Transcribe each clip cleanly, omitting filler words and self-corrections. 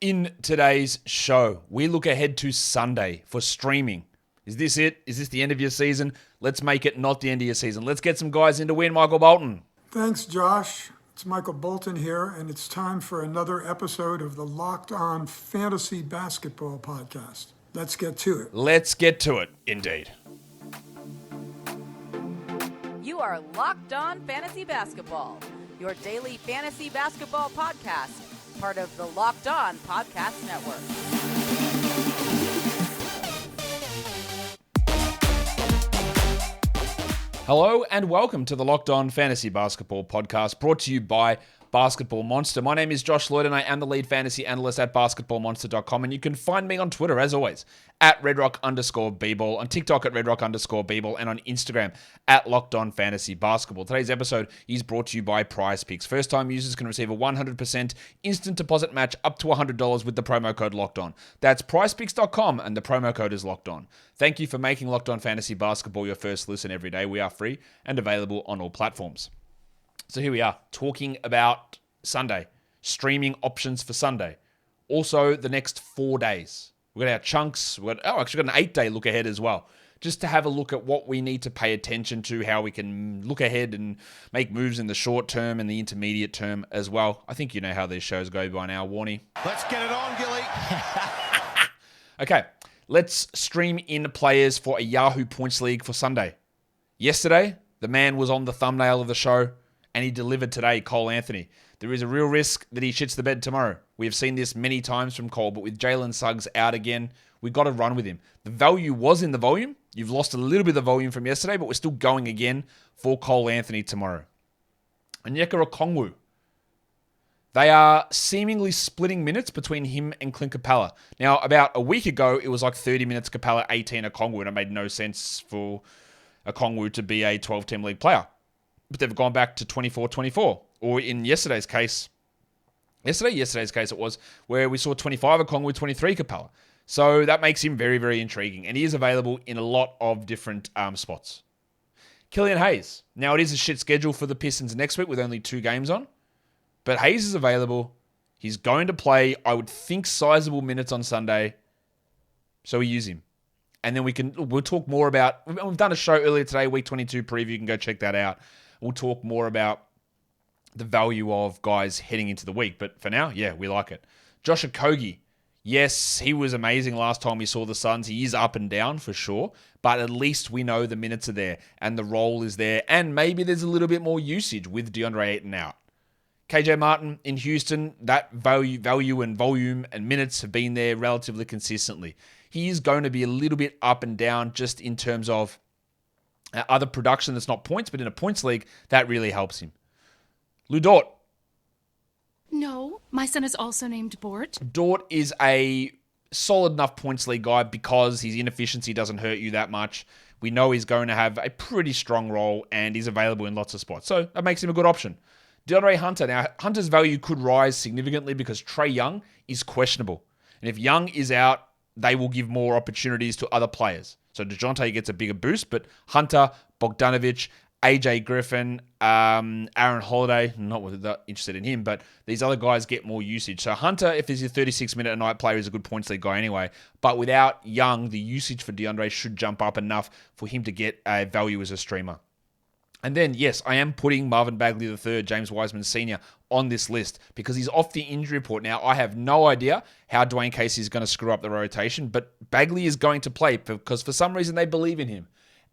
In today's show, we look ahead to Sunday for streaming. Is this it? Is this the end of your season? Let's make it not the end of your season. Let's get some guys in to win. Michael Bolton. Thanks, Josh. It's Michael Bolton here, and it's time for another episode of the Locked On Fantasy Basketball Podcast. Let's get to it. Let's get to it, indeed. You are Locked On Fantasy Basketball, your daily fantasy basketball podcast, part of the Locked On Podcast Network. Hello and welcome to the Locked On Fantasy Basketball Podcast, brought to you by Basketball Monster. My name is Josh Lloyd and I am the lead fantasy analyst at basketballmonster.com, and you can find me on Twitter, as always, at redrock_bball, on TikTok at redrock_bball, and on Instagram at Locked On Fantasy Basketball. Today's episode is brought to you by PrizePicks. First-time users can receive a 100% instant deposit match up to $100 with the promo code Locked On. That's PrizePicks.com, and the promo code is Locked On. Thank you for making Locked On Fantasy Basketball your first listen every day. We are free and available on all platforms. So here we are, talking about Sunday, streaming options for Sunday. Also, the next 4 days. We've got our chunks. We've got an 8-day look ahead as well, just to have a look at what we need to pay attention to, how we can look ahead and make moves in the short term and the intermediate term as well. I think you know how these shows go by now, Warnie. Let's get it on, Gilly. Okay, let's stream in players for a Yahoo Points League for Sunday. Yesterday, the man was on the thumbnail of the show, and he delivered today, Cole Anthony. There is a real risk that he shits the bed tomorrow. We have seen this many times from Cole, but with Jalen Suggs out again, we've got to run with him. The value was in the volume. You've lost a little bit of the volume from yesterday, but we're still going again for Cole Anthony tomorrow. Onyeka Okongwu. They are seemingly splitting minutes between him and Clint Capella. Now, about a week ago, it was like 30 minutes Capella, 18 Okongwu, and it made no sense for Okongwu to be a 12-team league player. But they've gone back to 24-24. Or in yesterday's case it was, where we saw 25 Okongwu, 23 Capella. So that makes him very, very intriguing. And he is available in a lot of different spots. Killian Hayes. Now, it is a shit schedule for the Pistons next week with only 2 games on. But Hayes is available. He's going to play, I would think, sizable minutes on Sunday. So we use him. And then we'll talk more about, we've done a show earlier today, week 22 preview. You can go check that out. We'll talk more about the value of guys heading into the week. But for now, yeah, we like it. Josh Okogie. Yes, he was amazing last time we saw the Suns. He is up and down for sure. But at least we know the minutes are there and the role is there. And maybe there's a little bit more usage with DeAndre Ayton out. KJ Martin in Houston, that value and volume and minutes have been there relatively consistently. He is going to be a little bit up and down just in terms of other production that's not points, but in a points league, that really helps him. Lou Dort. No, my son is also named Bort. Dort is a solid enough points league guy because his inefficiency doesn't hurt you that much. We know he's going to have a pretty strong role and he's available in lots of spots. So that makes him a good option. DeAndre Hunter. Now, Hunter's value could rise significantly because Trae Young is questionable. And if Young is out, they will give more opportunities to other players. So DeJounte gets a bigger boost, but Hunter, Bogdanovic, AJ Griffin, Aaron Holiday, not that interested in him, but these other guys get more usage. So Hunter, if he's a 36-minute-a-night player, is a good points league guy anyway. But without Young, the usage for DeAndre should jump up enough for him to get a value as a streamer. And then, yes, I am putting Marvin Bagley III, James Wiseman Sr. on this list because he's off the injury report. Now, I have no idea how Dwayne Casey is going to screw up the rotation, but Bagley is going to play because for some reason they believe in him.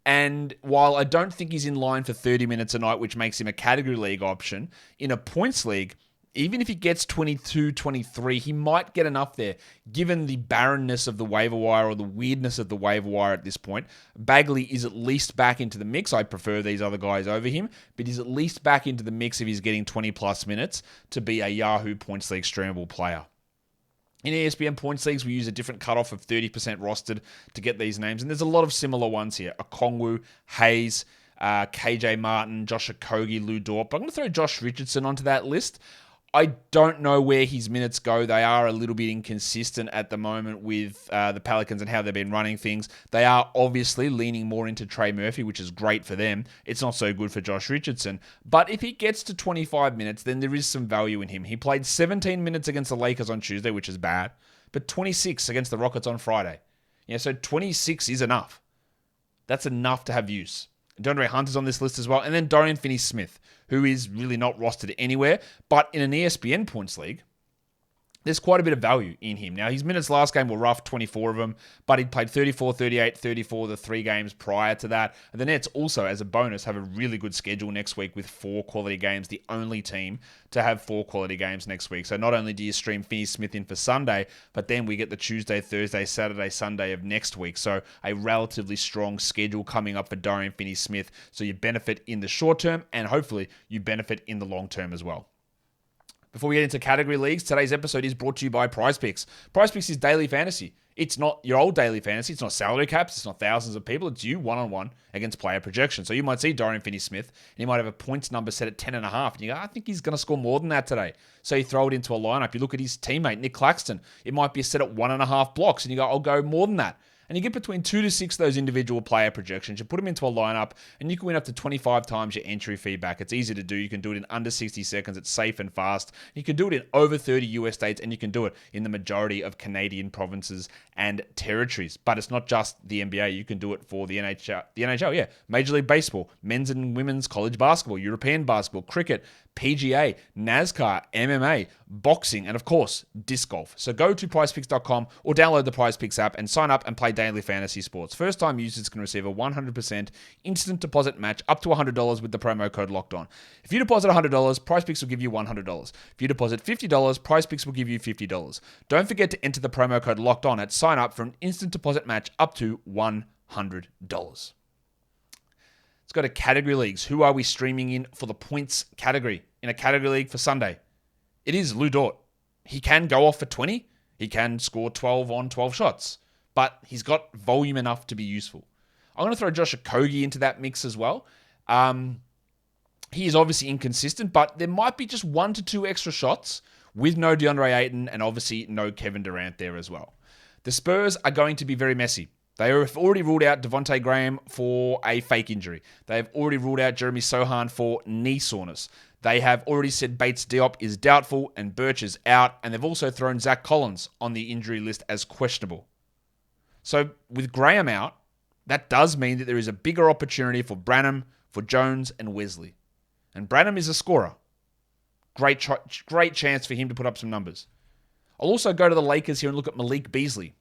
And while I don't think he's in line for 30 minutes a night, which makes him a category league option, in a points league, even if he gets 22, 23, he might get enough there. Given the barrenness of the waiver wire or the weirdness of the waiver wire at this point, Bagley is at least back into the mix. I prefer these other guys over him, but he's at least back into the mix if he's getting 20-plus minutes to be a Yahoo Points League streamable player. In ESPN Points Leagues, we use a different cutoff of 30% rostered to get these names, and there's a lot of similar ones here. Okongwu, Hayes, KJ Martin, Josh Okogie, Lou Dort. But I'm going to throw Josh Richardson onto that list. I don't know where his minutes go. They are a little bit inconsistent at the moment with the Pelicans and how they've been running things. They are obviously leaning more into Trey Murphy, which is great for them. It's not so good for Josh Richardson. But if he gets to 25 minutes, then there is some value in him. He played 17 minutes against the Lakers on Tuesday, which is bad, but 26 against the Rockets on Friday. Yeah, so 26 is enough. That's enough to have use. DeAndre Hunter's on this list as well. And then Dorian Finney-Smith, who is really not rostered anywhere. But in an ESPN points league, there's quite a bit of value in him. Now, his minutes last game were rough, 24 of them, but he played 34, 38, 34 the 3 games prior to that. And the Nets also, as a bonus, have a really good schedule next week with 4 quality games, the only team to have 4 quality games next week. So not only do you stream Finney-Smith in for Sunday, but then we get the Tuesday, Thursday, Saturday, Sunday of next week. So a relatively strong schedule coming up for Dorian Finney-Smith. So you benefit in the short term, and hopefully you benefit in the long term as well. Before we get into category leagues, today's episode is brought to you by PrizePicks. PrizePicks is daily fantasy. It's not your old daily fantasy. It's not salary caps. It's not thousands of people. It's you one-on-one against player projection. So you might see Dorian Finney-Smith, and you might have a points number set at 10.5, and you go, I think he's going to score more than that today. So you throw it into a lineup. You look at his teammate, Nick Claxton. It might be set at 1.5 blocks, and you go, I'll go more than that. And you get between 2 to 6 of those individual player projections. You put them into a lineup, and you can win up to 25 times your entry fee back. It's easy to do. You can do it in under 60 seconds. It's safe and fast. You can do it in over 30 US states, and you can do it in the majority of Canadian provinces and territories. But it's not just the NBA. You can do it for the NHL, yeah. Major League Baseball, men's and women's college basketball, European basketball, cricket, PGA, NASCAR, MMA, boxing, and of course, disc golf. So go to PrizePicks.com or download the PrizePicks app and sign up and play daily fantasy sports. First-time users can receive a 100% instant deposit match up to $100 with the promo code LOCKEDON. If you deposit $100, PrizePicks will give you $100. If you deposit $50, PrizePicks will give you $50. Don't forget to enter the promo code LOCKEDON at sign up for an instant deposit match up to $100. Let's go to category leagues. Who are we streaming in for the points category in a category league for Sunday? It is Lou Dort. He can go off for 20. He can score 12 on 12 shots, but he's got volume enough to be useful. I'm going to throw Josh Okogie into that mix as well. He is obviously inconsistent, but there might be just 1 to 2 extra shots with no DeAndre Ayton and obviously no Kevin Durant there as well. The Spurs are going to be very messy. They have already ruled out Devontae Graham for a fake injury. They have already ruled out Jeremy Sohan for knee soreness. They have already said Bates Diop is doubtful and Birch is out. And they've also thrown Zach Collins on the injury list as questionable. So with Graham out, that does mean that there is a bigger opportunity for Branham, for Jones, and Wesley. And Branham is a scorer. Great chance for him to put up some numbers. I'll also go to the Lakers here and look at Malik Beasley.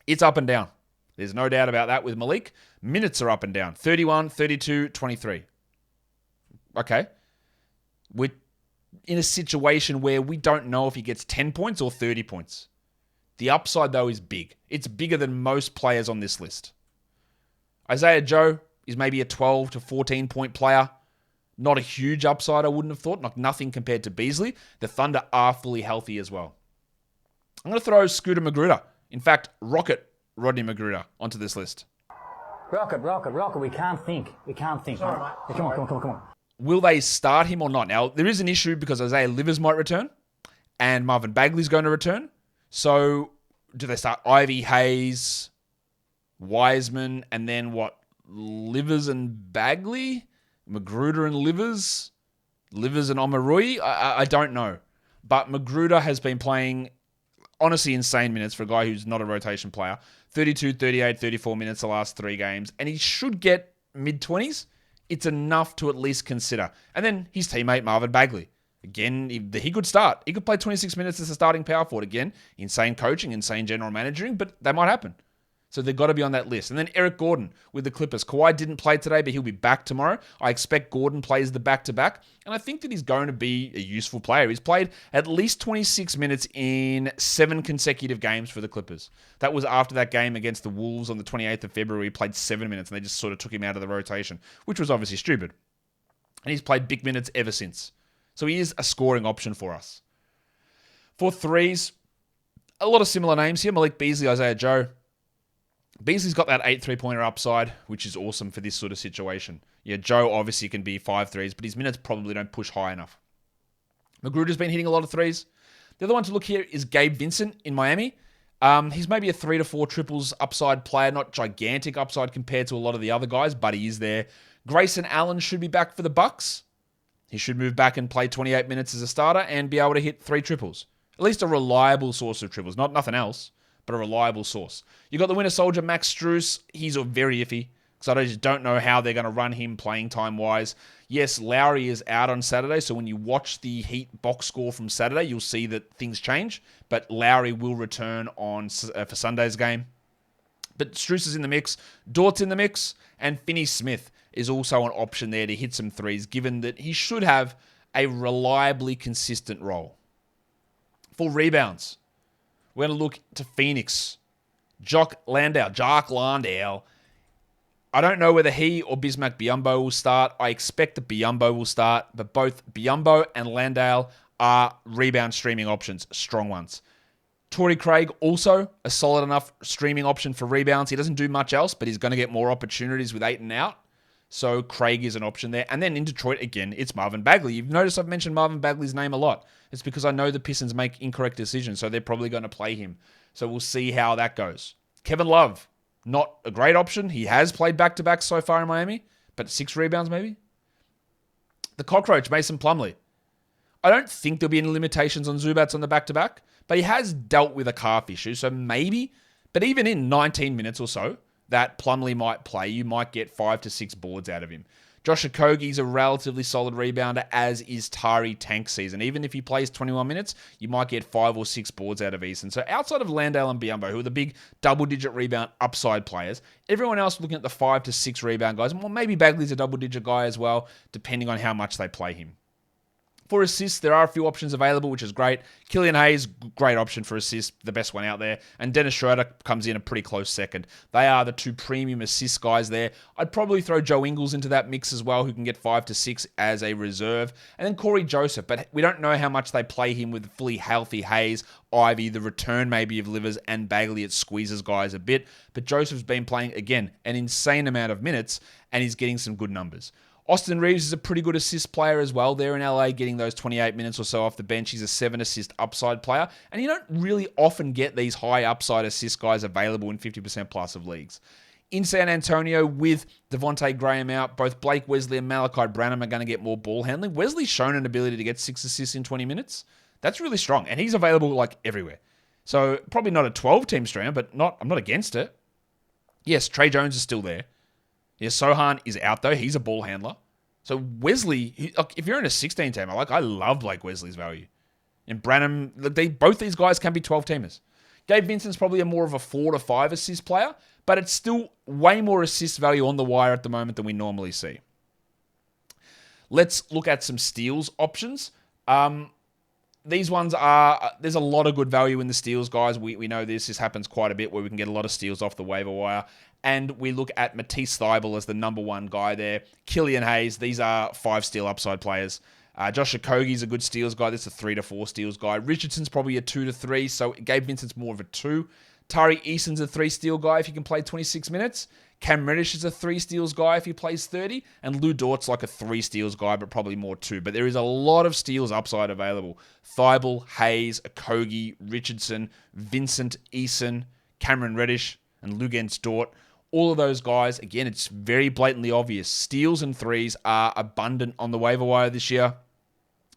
It's up and down. There's no doubt about that with Malik. Minutes are up and down. 31, 32, 23. Okay. We're in a situation where we don't know if he gets 10 points or 30 points. The upside, though, is big. It's bigger than most players on this list. Isaiah Joe is maybe a 12 to 14 point player. Not a huge upside, I wouldn't have thought. Nothing compared to Beasley. The Thunder are fully healthy as well. I'm going to throw Scooter Magruder. In fact, Rocket Rodney Magruder onto this list. Rocket, we can't think. Sorry, mate. Yeah, come on. Will they start him or not? Now, there is an issue because Isaiah Livers might return and Marvin Bagley's going to return. So, do they start Ivy, Hayes, Wiseman, and then what? Livers and Bagley? Magruder and Livers? Livers and Omarui? I don't know. But Magruder has been playing honestly insane minutes for a guy who's not a rotation player. 32, 38, 34 minutes the last 3 games. And he should get mid-20s. It's enough to at least consider. And then his teammate, Marvin Bagley. Again, he could start. He could play 26 minutes as a starting power forward. Again, insane coaching, insane general managing, but that might happen. So they've got to be on that list. And then Eric Gordon with the Clippers. Kawhi didn't play today, but he'll be back tomorrow. I expect Gordon plays the back-to-back. And I think that he's going to be a useful player. He's played at least 26 minutes in 7 consecutive games for the Clippers. That was after that game against the Wolves on the 28th of February. He played 7 minutes, and they just sort of took him out of the rotation, which was obviously stupid. And he's played big minutes ever since. So he is a scoring option for us. For threes, a lot of similar names here. Malik Beasley, Isaiah Joe. Beasley's got that 8 3-pointer upside, which is awesome for this sort of situation. Yeah, Joe obviously can be 5 threes, but his minutes probably don't push high enough. Magruder's been hitting a lot of threes. The other one to look here is Gabe Vincent in Miami. He's maybe a 3 to 4 triples upside player, not gigantic upside compared to a lot of the other guys, but he is there. Grayson Allen should be back for the Bucks. He should move back and play 28 minutes as a starter and be able to hit 3 triples. At least a reliable source of triples, nothing else, but a reliable source. You got the Winter Soldier, Max Strus. He's very iffy because I just don't know how they're going to run him playing time-wise. Yes, Lowry is out on Saturday, so when you watch the Heat box score from Saturday, you'll see that things change, but Lowry will return for Sunday's game. But Strus is in the mix, Dort's in the mix, and Finney-Smith is also an option there to hit some threes, given that he should have a reliably consistent role. For rebounds, we're going to look to Phoenix. Jock Landale. I don't know whether he or Bismack Biyombo will start. I expect that Biyombo will start, but both Biyombo and Landale are rebound streaming options, strong ones. Torrey Craig, also a solid enough streaming option for rebounds. He doesn't do much else, but he's going to get more opportunities with Ayton out. So Craig is an option there. And then in Detroit, again, it's Marvin Bagley. You've noticed I've mentioned Marvin Bagley's name a lot. It's because I know the Pistons make incorrect decisions, so they're probably going to play him. So we'll see how that goes. Kevin Love, not a great option. He has played back-to-back so far in Miami, but 6 rebounds maybe. The Cockroach, Mason Plumlee. I don't think there'll be any limitations on Zubats on the back-to-back, but he has dealt with a calf issue, so maybe. But even in 19 minutes or so, that Plumlee might play, you might get 5 to 6 boards out of him. Josh Okogie's a relatively solid rebounder, as is Tari Tank Season. Even if he plays 21 minutes, you might get 5 or 6 boards out of Eason. So outside of Landale and Biyombo, who are the big double-digit rebound upside players, everyone else looking at the 5 to 6 rebound guys. Well, maybe Bagley's a double-digit guy as well, depending on how much they play him. For assists, there are a few options available, which is great. Killian Hayes, great option for assists, the best one out there. And Dennis Schroeder comes in a pretty close second. They are the 2 premium assist guys there. I'd probably throw Joe Ingles into that mix as well, who can get 5 to 6 as a reserve. And then Corey Joseph, but we don't know how much they play him with fully healthy Hayes, Ivy, the return maybe of Livers, and Bagley. It squeezes guys a bit. But Joseph's been playing, again, an insane amount of minutes, and he's getting some good numbers. Austin Reeves is a pretty good assist player as well there in LA, getting those 28 minutes or so off the bench. He's a 7 assist upside player, and you don't really often get these high upside assist guys available in 50% plus of leagues. In San Antonio, with Devontae Graham out, both Blake Wesley and Malachi Branham are going to get more ball handling. Wesley's shown an ability to get 6 assists in 20 minutes. That's really strong, and he's available like everywhere. So probably not a 12-team streamer, but I'm not against it. Yes, Trey Jones is still there. Yeah, Sohan is out, though. He's a ball handler. So Wesley, if you're in a 16-teamer, I love Blake Wesley's value. And Branham, both these guys can be 12-teamers. Gabe Vincent's probably a more of a 4 to 5 assist player, but it's still way more assist value on the wire at the moment than we normally see. Let's look at some steals options. These ones there's a lot of good value in the steals, guys. We know this. This happens quite a bit where we can get a lot of steals off the waiver wire. And we look at Matisse Thybulle as the number 1 guy there. Killian Hayes, these are 5 steal upside players. Josh Okogie's a good steals guy. That's a 3 to 4 steals guy. Richardson's probably a 2 to 3, so Gabe Vincent's more of a 2. Tari Eason's a 3 steal guy if he can play 26 minutes. Cam Reddish is a 3 steals guy if he plays 30. And Lou Dort's like a 3 steals guy, but probably more 2. But there is a lot of steals upside available. Thybulle, Hayes, Okogie, Richardson, Vincent, Eason, Cameron Reddish, and Luguentz Dort. All of those guys, again, it's very blatantly obvious. Steals and threes are abundant on the waiver wire this year.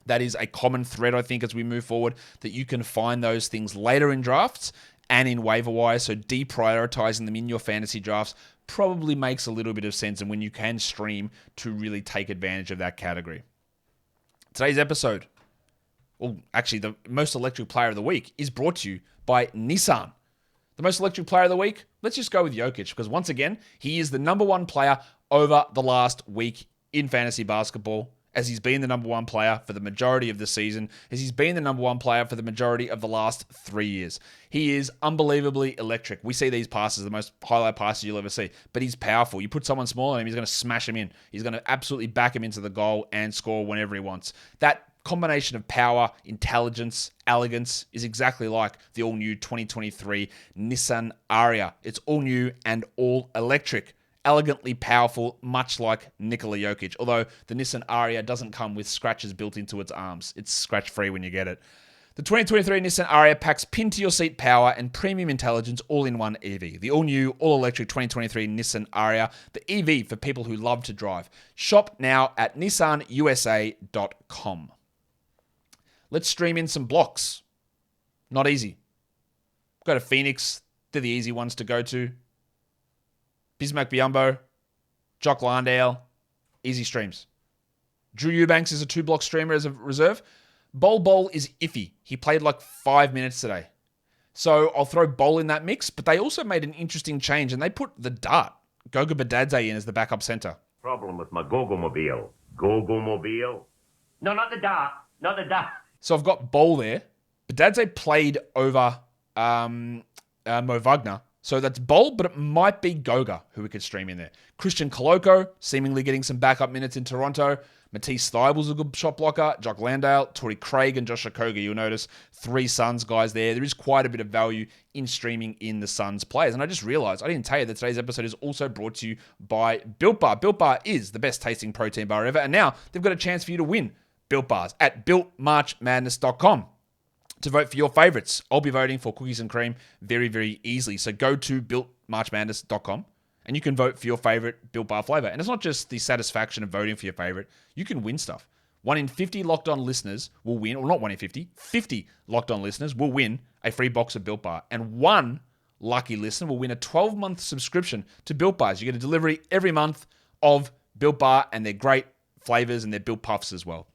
That is a common thread, I think, as we move forward, that you can find those things later in drafts and in waiver wire. So deprioritizing them in your fantasy drafts probably makes a little bit of sense, and when you can stream to really take advantage of that category. Today's episode, well, actually, the most electric player of the week is brought to you by Nissan. The most electric player of the week, let's just go with Jokic, because once again, he is the number 1 player over the last week in fantasy basketball, as he's been the number 1 player for the majority of the season, as he's been the number 1 player for the majority of the last 3 years. He is unbelievably electric. We see these passes, the most highlight passes you'll ever see, but he's powerful. You put someone small on him, he's going to smash him in. He's going to absolutely back him into the goal and score whenever he wants. That combination of power, intelligence, elegance is exactly like the all-new 2023 Nissan Ariya. It's all new and all electric. elegantly powerful, much like Nikola Jokic. Although the Nissan Aria doesn't come with scratches built into its arms. It's scratch-free when you get it. The 2023 Nissan Aria packs pin-to-your-seat power and premium intelligence all in one EV. The all-new, all-electric 2023 Nissan Aria, the EV for people who love to drive. Shop now at nissanusa.com. Let's stream in some blocks. Not easy. Go to Phoenix. They're the easy ones to go to. Bismack Biyombo, Jock Landale, easy streams. Drew Eubanks is a 2-block streamer as a reserve. Bol is iffy. He played like 5 minutes today. So I'll throw Bol in that mix, but they also made an interesting change and they put the Dart, Goga Badadze, in as the backup center. Problem with my Gogo-mobile. Gogo-mobile? No, not the Dart. Not the Dart. So I've got Bol there. Badadze played over Mo Wagner. So that's Bol, but it might be Goga who we could stream in there. Christian Koloko, seemingly getting some backup minutes in Toronto. Matisse Thybulle's a good shot blocker. Jock Landale, Torrey Craig, and Josh Okogie. You'll notice 3 Suns guys there. There is quite a bit of value in streaming in the Suns players. And I just realized, I didn't tell you that today's episode is also brought to you by Built Bar. Built Bar is the best tasting protein bar ever. And now they've got a chance for you to win Built Bars at BuiltMarchMadness.com. To vote for your favorites. I'll be voting for cookies and cream very, very easily. So go to BuiltMarchMadness.com and you can vote for your favorite Built Bar flavor. And it's not just the satisfaction of voting for your favorite. You can win stuff. 1 in 50 Locked On listeners will win, or not 1 in 50, 50 Locked On listeners will win a free box of Built Bar. And 1 lucky listener will win a 12-month subscription to Built Bars. You get a delivery every month of Built Bar, and they're great flavors, and they're Built Puffs as well.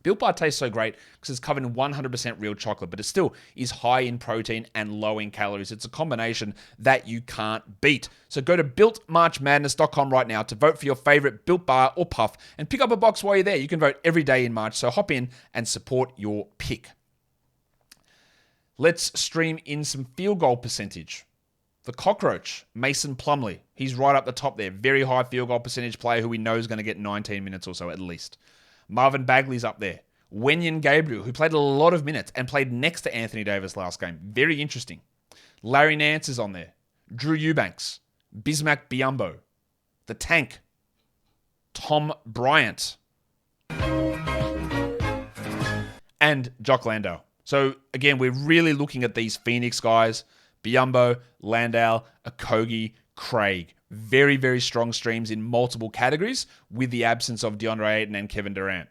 Built Bar tastes so great because it's covered in 100% real chocolate, but it still is high in protein and low in calories. It's a combination that you can't beat. So go to BuiltMarchMadness.com right now to vote for your favorite Built Bar or Puff and pick up a box while you're there. You can vote every day in March, so hop in and support your pick. Let's stream in some field goal percentage. The Cockroach, Mason Plumlee. He's right up the top there. Very high field goal percentage player who we know is going to get 19 minutes or so at least. Marvin Bagley's up there. Wenyen Gabriel, who played a lot of minutes and played next to Anthony Davis last game. Very interesting. Larry Nance is on there. Drew Eubanks. Bismack Biyombo. The Tank. Tom Bryant. And Jock Landale. So, again, we're really looking at these Phoenix guys. Biyombo, Landale, Okogie, Craig. Very, very strong streams in multiple categories with the absence of DeAndre Ayton and Kevin Durant.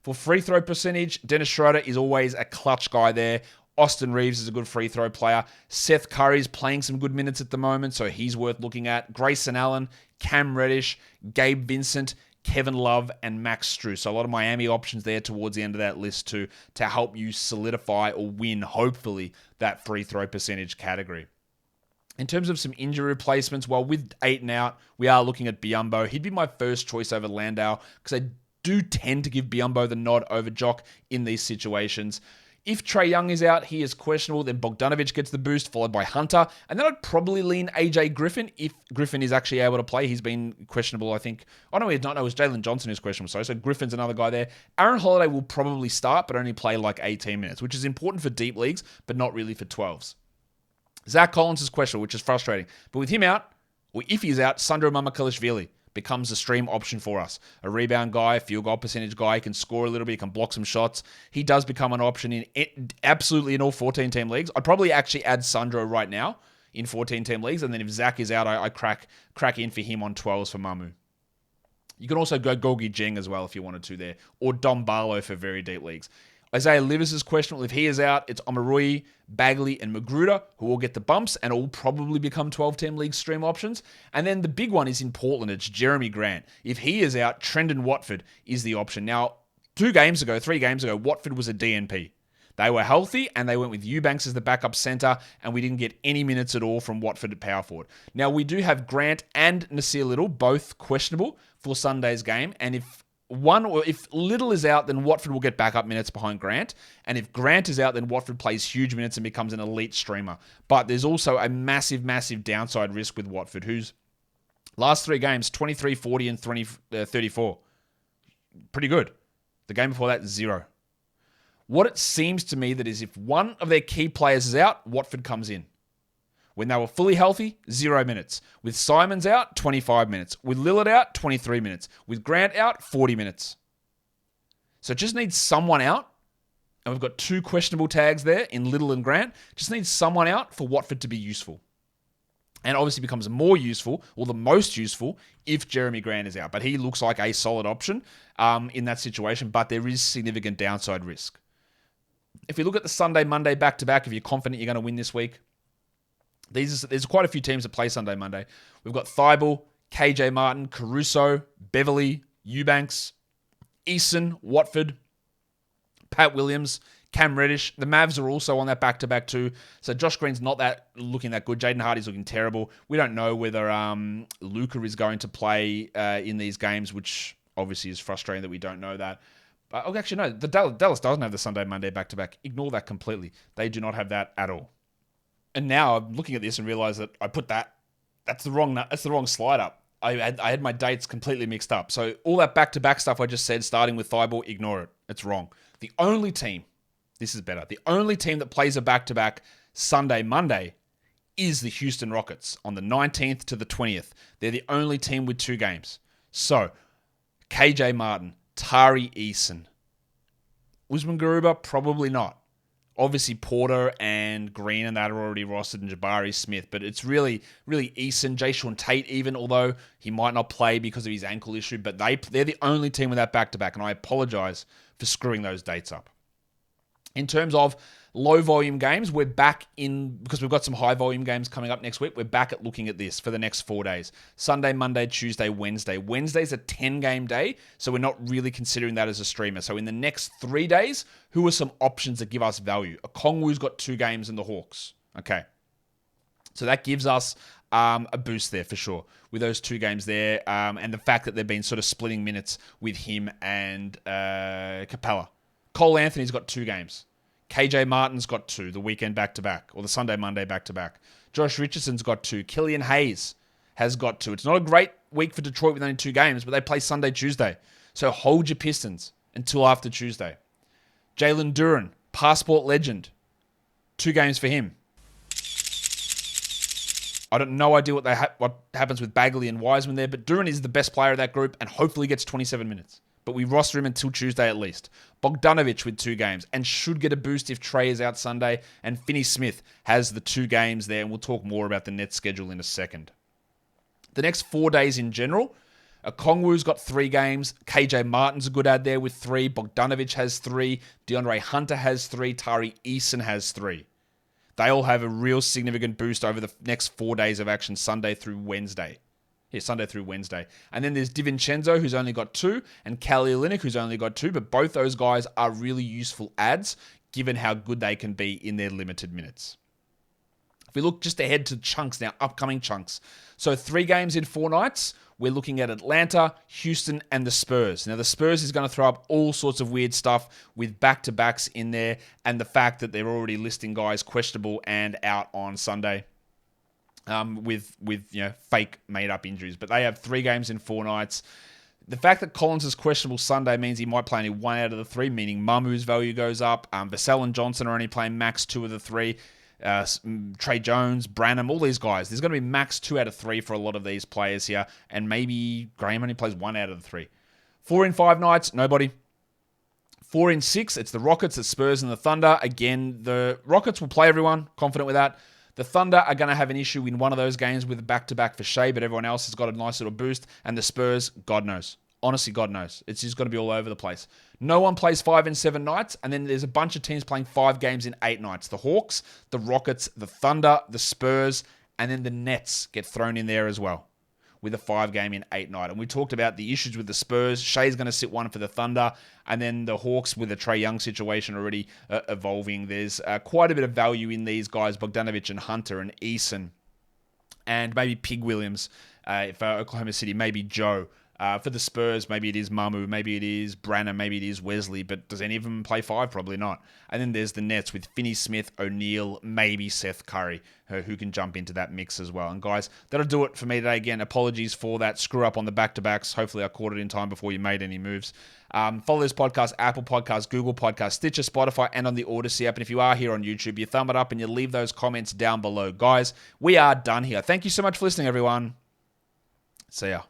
For free throw percentage, Dennis Schroeder is always a clutch guy there. Austin Reeves is a good free throw player. Seth Curry's playing some good minutes at the moment, so he's worth looking at. Grayson Allen, Cam Reddish, Gabe Vincent, Kevin Love, and Max Strus. So a lot of Miami options there towards the end of that list to help you solidify or win, hopefully, that free throw percentage category. In terms of some injury replacements, well, with Ayton out, we are looking at Biyombo. He'd be my first choice over Landale because I do tend to give Biyombo the nod over Jock in these situations. If Trae Young is out, he is questionable. Then Bogdanovic gets the boost, followed by Hunter. And then I'd probably lean AJ Griffin if Griffin is actually able to play. He's been questionable, I think. Oh, no, he's not. No, it was Jalen Johnson who's questionable. Sorry. So Griffin's another guy there. Aaron Holiday will probably start, but only play like 18 minutes, which is important for deep leagues, but not really for 12s. Zach Collins is questionable, which is frustrating. But with him out, or if he's out, Sandro Mamakhalishvili becomes a stream option for us. A rebound guy, field goal percentage guy, he can score a little bit, he can block some shots. He does become an option in absolutely in all 14-team leagues. I'd probably actually add Sandro right now in 14-team leagues, and then if Zach is out, I crack in for him on 12s for Mamu. You can also go Gorgie Jeng as well if you wanted to there, or Dom Barlow for very deep leagues. Isaiah Livers is questionable. If he is out, it's Omarui, Bagley, and Magruder who will get the bumps and all probably become 12-team league stream options. And then the big one is in Portland. It's Jeremy Grant. If he is out, Trendon Watford is the option. Now, 3 games ago, Watford was a DNP. They were healthy, and they went with Eubanks as the backup center, and we didn't get any minutes at all from Watford at power forward. Now, we do have Grant and Nasir Little, both questionable for Sunday's game, and if Little is out, then Watford will get backup minutes behind Grant. And if Grant is out, then Watford plays huge minutes and becomes an elite streamer. But there's also a massive, massive downside risk with Watford, whose last 3 games, 23, 40, and 34. Pretty good. The game before that, 0. What it seems to me that is if one of their key players is out, Watford comes in. When they were fully healthy, 0 minutes. With Simons out, 25 minutes. With Lillard out, 23 minutes. With Grant out, 40 minutes. So it just needs someone out. And we've got 2 questionable tags there in Little and Grant. Just needs someone out for Watford to be useful. And obviously becomes more useful, or the most useful, if Jeremy Grant is out. But he looks like a solid option in that situation, but there is significant downside risk. If you look at the Sunday, Monday back-to-back, if you're confident you're going to win this week, there's quite a few teams that play Sunday, Monday. We've got Thibault, KJ Martin, Caruso, Beverly, Eubanks, Eason, Watford, Pat Williams, Cam Reddish. The Mavs are also on that back-to-back too. So Josh Green's not looking that good. Jaden Hardy's looking terrible. We don't know whether Luka is going to play in these games, which obviously is frustrating that we don't know that. Actually, no. The Dallas doesn't have the Sunday, Monday back-to-back. Ignore that completely. They do not have that at all. And now I'm looking at this and realize that I put that. That's the wrong slide up. I had my dates completely mixed up. So all that back-to-back stuff I just said, starting with Thibault, ignore it. It's wrong. The only team. This is better. The only team that plays a back-to-back Sunday, Monday is the Houston Rockets on the 19th to the 20th. They're the only team with 2 games. So, KJ Martin, Tari Eason. Usman Garuba, probably not. Obviously, Porter and Green and that are already rostered, and Jabari Smith. But it's really Eason, Jayshawn Tate even, although he might not play because of his ankle issue. But they're the only team with that back-to-back, and I apologize for screwing those dates up. In terms of low-volume games, we're back in, because we've got some high-volume games coming up next week, we're back at looking at this for the next 4 days. Sunday, Monday, Tuesday, Wednesday. Wednesday's a 10-game day, so we're not really considering that as a streamer. So in the next 3 days, who are some options that give us value? Okongwu's got 2 games in the Hawks. Okay. So that gives us a boost there for sure with those 2 games there, and the fact that they've been sort of splitting minutes with him and Capella. Cole Anthony's got 2 games. KJ Martin's got 2, the weekend back-to-back, or the Sunday, Monday back-to-back. Josh Richardson's got 2. Killian Hayes has got 2. It's not a great week for Detroit with only 2 games, but they play Sunday, Tuesday. So hold your Pistons until after Tuesday. Jalen Duren, passport legend. 2 games for him. I don't no idea what happens with Bagley and Wiseman there, but Duren is the best player of that group and hopefully gets 27 minutes. But we roster him until Tuesday at least. Bogdanovic with 2 games and should get a boost if Trey is out Sunday. And Finney-Smith has the 2 games there, and we'll talk more about the Nets schedule in a second. The next 4 days in general, Okongwu's got 3 games. KJ Martin's a good ad there with 3. Bogdanovic has 3. DeAndre Hunter has 3. Tari Eason has 3. They all have a real significant boost over the next 4 days of action, Sunday through Wednesday. Sunday through Wednesday. And then there's DiVincenzo, who's only got 2, and Kelly Olynyk, who's only got 2, but both those guys are really useful ads, given how good they can be in their limited minutes. If we look just ahead to chunks now, upcoming chunks. So 3 games in 4 nights. We're looking at Atlanta, Houston, and the Spurs. Now, the Spurs is going to throw up all sorts of weird stuff with back-to-backs in there, and the fact that they're already listing guys questionable and out on Sunday. With fake made-up injuries. But they have 3 games in 4 nights. The fact that Collins is questionable Sunday means he might play only 1 out of the 3, meaning Mamu's value goes up. Vassell and Johnson are only playing max 2 of the 3. Trey Jones, Branham, all these guys. There's going to be max 2 out of 3 for a lot of these players here. And maybe Graham only plays 1 out of the 3. 4 in 5 nights, nobody. 4 in 6, it's the Rockets, the Spurs, and the Thunder. Again, the Rockets will play everyone. Confident with that. The Thunder are going to have an issue in one of those games with a back-to-back for Shea, but everyone else has got a nice little boost. And the Spurs, God knows. Honestly, God knows. It's just going to be all over the place. No one plays 5 in 7 nights, and then there's a bunch of teams playing 5 games in 8 nights. The Hawks, the Rockets, the Thunder, the Spurs, and then the Nets get thrown in there as well with a 5-game in 8 night. And we talked about the issues with the Spurs. Shea's going to sit 1 for the Thunder. And then the Hawks with the Trae Young situation already evolving. There's quite a bit of value in these guys, Bogdanovic and Hunter and Eason. And maybe Pig Williams for Oklahoma City. Maybe Joe For the Spurs, maybe it is Mamu, maybe it is Branner, maybe it is Wesley, but does any of them play 5? Probably not. And then there's the Nets with Finney-Smith, O'Neal, maybe Seth Curry, who can jump into that mix as well. And guys, that'll do it for me today. Again, apologies for that screw up on the back-to-backs. Hopefully I caught it in time before you made any moves. Follow this podcast, Apple Podcasts, Google Podcasts, Stitcher, Spotify, and on the Odyssey app. And if you are here on YouTube, you thumb it up and you leave those comments down below. Guys, we are done here. Thank you so much for listening, everyone. See ya.